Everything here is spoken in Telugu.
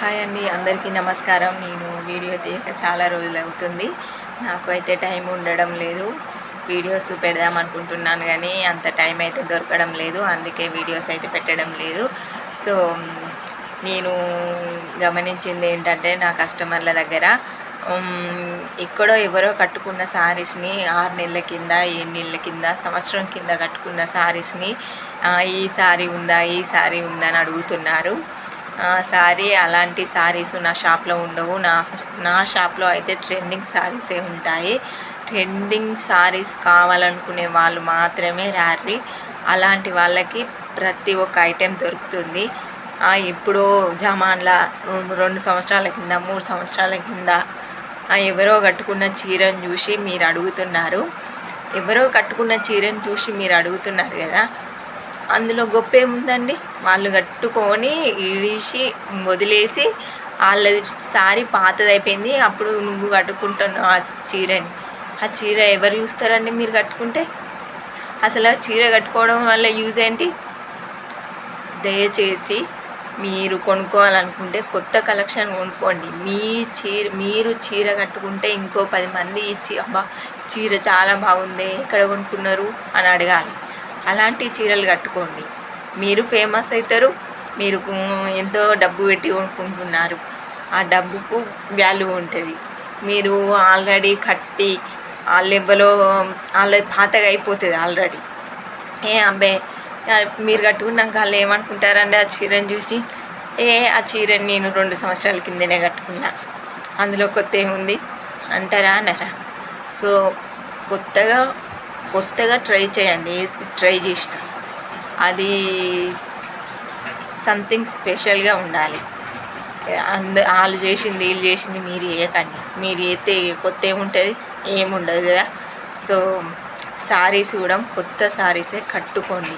హాయ్ అండి, అందరికీ నమస్కారం. నేను వీడియో తీయక చాలా రోజులు అవుతుంది. నాకు అయితే టైం ఉండడం లేదు. వీడియోస్ పెడదాం అనుకుంటున్నాను కానీ అంత టైం అయితే దొరకడం లేదు. అందుకే వీడియోస్ అయితే పెట్టడం లేదు. సో నేను గమనించింది ఏంటంటే, నా కస్టమర్ల దగ్గర ఎక్కడో ఎవరో కట్టుకున్న శారీస్ని 6 నెలల కింద, 7 నెలల కింద, సంవత్సరం కింద కట్టుకున్న శారీస్ని ఈ శారీ ఉందా, ఈ శారీ ఉందా అని అడుగుతున్నారు. శారీ అలాంటి శారీస్ నా షాప్లో ఉండవు. నా షాప్లో అయితే ట్రెండింగ్ శారీసే ఉంటాయి. ట్రెండింగ్ శారీస్ కావాలనుకునే వాళ్ళు మాత్రమే రారి. అలాంటి వాళ్ళకి ప్రతి ఒక్క ఐటెం దొరుకుతుంది. ఇప్పుడు జమాన్లా 2 సంవత్సరాల కింద, 3 సంవత్సరాల కింద ఎవరో కట్టుకున్న చీరను చూసి మీరు అడుగుతున్నారు. ఎవరో కట్టుకున్న చీరను చూసి మీరు అడుగుతున్నారు కదా, అందులో గొప్ప ఏముందండి? వాళ్ళు కట్టుకొని ఇడిసి వదిలేసి వాళ్ళ సారీ పాతదైపోయింది, అప్పుడు నువ్వు కట్టుకుంటున్నావు ఆ చీరని. ఆ చీర ఎవరు చూస్తారండి మీరు కట్టుకుంటే? అసలు ఆ చీర కట్టుకోవడం వల్ల యూజ్ ఏంటి? దయచేసి మీరు కొనుక్కోవాలనుకుంటే కొత్త కలెక్షన్ కొనుక్కోండి. మీరు చీర కట్టుకుంటే ఇంకో 10 మంది ఇచ్చి అబ్బా చీర చాలా బాగుంది, ఎక్కడ కొనుక్కున్నారు అని అడగాలి. అలాంటి చీరలు కట్టుకోండి. మీరు ఫేమస్ అవుతారు. మీరు ఎంతో డబ్బు పెట్టి కొనుక్కుంటున్నారు. ఆ డబ్బుకు వాల్యూ ఉంటుంది. మీరు ఆల్రెడీ కట్టి వాళ్ళెవ్వలో వాళ్ళ పాతగా అయిపోతుంది ఆల్రెడీ. అబ్బాయి మీరు కట్టుకున్నాక వాళ్ళు ఏమనుకుంటారండి? ఆ చీరని చూసి ఆ చీరని నేను 2 సంవత్సరాల కిందనే కట్టుకున్నా, అందులో కొత్త ఏముంది అంటారా అనరా? సో కొత్తగా ట్రై చేయండి. ట్రై చేసిన అది సంథింగ్ స్పెషల్గా ఉండాలి. వాళ్ళు చేసింది వీళ్ళు చేసింది మీరు చేయకండి. మీరు చేస్తే కొత్త ఏముంటుంది? ఏముండదు కదా. సో శారీస్ కూడా కొత్త శారీసే కట్టుకోండి.